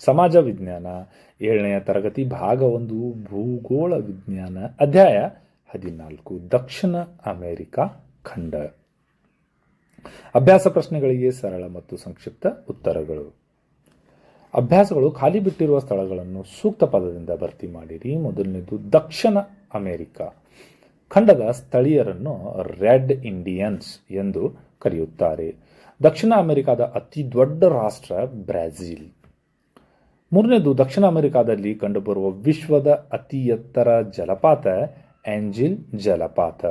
ಸಮಾಜ ವಿಜ್ಞಾನ 7ನೇ ತರಗತಿ ಭಾಗ 1 ಭೂಗೋಳ ವಿಜ್ಞಾನ ಅಧ್ಯಾಯ 14 ದಕ್ಷಿಣ ಅಮೆರಿಕ ಖಂಡ. ಅಭ್ಯಾಸ ಪ್ರಶ್ನೆಗಳಿಗೆ ಸರಳ ಮತ್ತು ಸಂಕ್ಷಿಪ್ತ ಉತ್ತರಗಳು. ಅಭ್ಯಾಸಗಳು: ಖಾಲಿ ಬಿಟ್ಟಿರುವ ಸ್ಥಳಗಳನ್ನು ಸೂಕ್ತ ಪದದಿಂದ ಭರ್ತಿ ಮಾಡಿರಿ. ಮೊದಲನೇದು, ದಕ್ಷಿಣ ಅಮೆರಿಕ ಖಂಡದ ಸ್ಥಳೀಯರನ್ನು ರೆಡ್ ಇಂಡಿಯನ್ಸ್ ಎಂದು ಕರೆಯುತ್ತಾರೆ. ದಕ್ಷಿಣ ಅಮೆರಿಕದ ಅತಿ ದೊಡ್ಡ ರಾಷ್ಟ್ರ ಬ್ರೆಜಿಲ್. ಮೂರನೇದು, ದಕ್ಷಿಣ ಅಮೆರಿಕಾದಲ್ಲಿ ಕಂಡುಬರುವ ವಿಶ್ವದ ಅತಿ ಎತ್ತರ ಜಲಪಾತ ಏಂಜಲ್ ಜಲಪಾತ.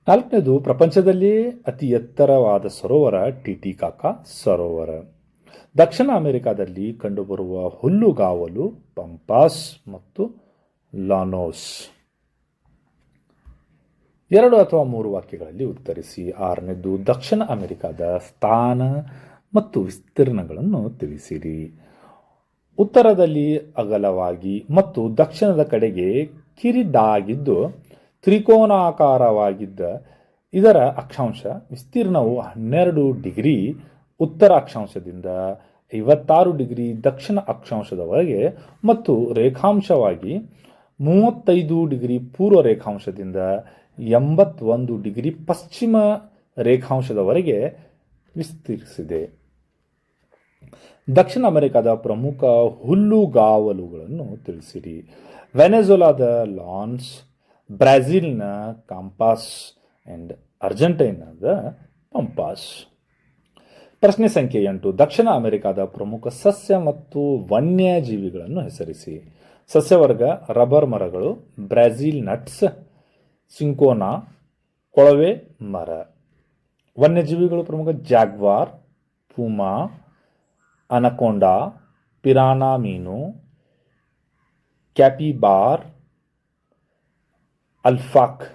ನಾಲ್ಕನೇದು, ಪ್ರಪಂಚದಲ್ಲಿಯೇ ಅತಿ ಎತ್ತರವಾದ ಸರೋವರ ಟಿಟಿಕಾಕಾ ಸರೋವರ. ದಕ್ಷಿಣ ಅಮೆರಿಕಾದಲ್ಲಿ ಕಂಡುಬರುವ ಹುಲ್ಲುಗಾವಲು ಪಂಪಾಸ್ ಮತ್ತು ಲಾನೋಸ್. 2 ಅಥವಾ 3 ವಾಕ್ಯಗಳಲ್ಲಿ ಉತ್ತರಿಸಿ. 6ನೇದು, ದಕ್ಷಿಣ ಅಮೆರಿಕಾದ ಸ್ಥಾನ ಮತ್ತು ವಿಸ್ತೀರ್ಣಗಳನ್ನು ತಿಳಿಸಿರಿ. ಉತ್ತರದಲ್ಲಿ ಅಗಲವಾಗಿ ಮತ್ತು ದಕ್ಷಿಣದ ಕಡೆಗೆ ಕಿರಿದಾಗಿದ್ದು ತ್ರಿಕೋನಾಕಾರವಾಗಿದ್ದ ಇದರ ಅಕ್ಷಾಂಶ ವಿಸ್ತೀರ್ಣವು 12 ಡಿಗ್ರಿ ಉತ್ತರ ಅಕ್ಷಾಂಶದಿಂದ 56 ಡಿಗ್ರಿ ದಕ್ಷಿಣ ಅಕ್ಷಾಂಶದವರೆಗೆ ಮತ್ತು ರೇಖಾಂಶವಾಗಿ 35 ಡಿಗ್ರಿ ಪೂರ್ವ ರೇಖಾಂಶದಿಂದ 81 ಡಿಗ್ರಿ ಪಶ್ಚಿಮ ರೇಖಾಂಶದವರೆಗೆ ವಿಸ್ತರಿಸಿದೆ. ದಕ್ಷಿಣ ಅಮೆರಿಕದ ಪ್ರಮುಖ ಹುಲ್ಲುಗಾವಲುಗಳನ್ನು ತಿಳಿಸಿರಿ. ವೆನೆಜುಲಾದ ಲಾನ್ಸ್, ಬ್ರೆಜಿಲ್ನ ಕಾಂಪಾಸ್ ಅಂಡ್ ಅರ್ಜೆಂಟೈನಾದ ಪಂಪಾಸ್. ಪ್ರಶ್ನೆ ಸಂಖ್ಯೆ 8, ದಕ್ಷಿಣ ಅಮೆರಿಕದ ಪ್ರಮುಖ ಸಸ್ಯ ಮತ್ತು ವನ್ಯಜೀವಿಗಳನ್ನು ಹೆಸರಿಸಿ. ಸಸ್ಯವರ್ಗ: ರಬ್ಬರ್ ಮರಗಳು, ಬ್ರೆಜಿಲ್ ನಟ್ಸ್, ಸಿಂಕೋನಾ, ಕೊಳವೆ ಮರ. ವನ್ಯಜೀವಿಗಳು ಪ್ರಮುಖ: ಜಾಗ್ವಾರ್, ಪೂಮಾ, ಅನಕೊಂಡಾ, ಪಿರಾನಾ ಮೀನು, ಕ್ಯಾಪಿಬಾರ್, ಅಲ್ಪಾಕ್,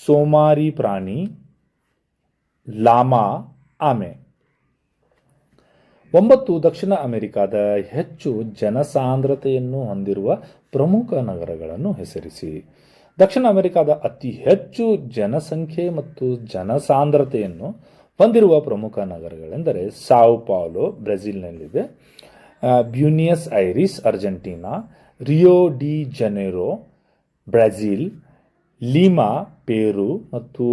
ಸೋಮಾರಿ ಪ್ರಾಣಿ, ಲಾಮಾ, ಆಮೆ. 9, ದಕ್ಷಿಣ ಅಮೆರಿಕಾದ ಹೆಚ್ಚು ಜನಸಾಂದ್ರತೆಯನ್ನು ಹೊಂದಿರುವ ಪ್ರಮುಖ ನಗರಗಳನ್ನು ಹೆಸರಿಸಿ. ದಕ್ಷಿಣ ಅಮೆರಿಕಾದ ಅತಿ ಹೆಚ್ಚು ಜನಸಂಖ್ಯೆ ಮತ್ತು ಜನಸಾಂದ್ರತೆಯನ್ನು ಹೊಂದಿರುವ ಪ್ರಮುಖ ನಗರಗಳೆಂದರೆ ಸಾವ್ ಪಾವ್ಲೋ ಬ್ರೆಜಿಲ್ನಲ್ಲಿದೆ, Buenos Aires Argentina, Rio de Janeiro Brazil, Lima Peru ಮತ್ತು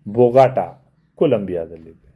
ಬೊಗಾಟಾ ಕೊಲಂಬಿಯಾದಲ್ಲಿದೆ.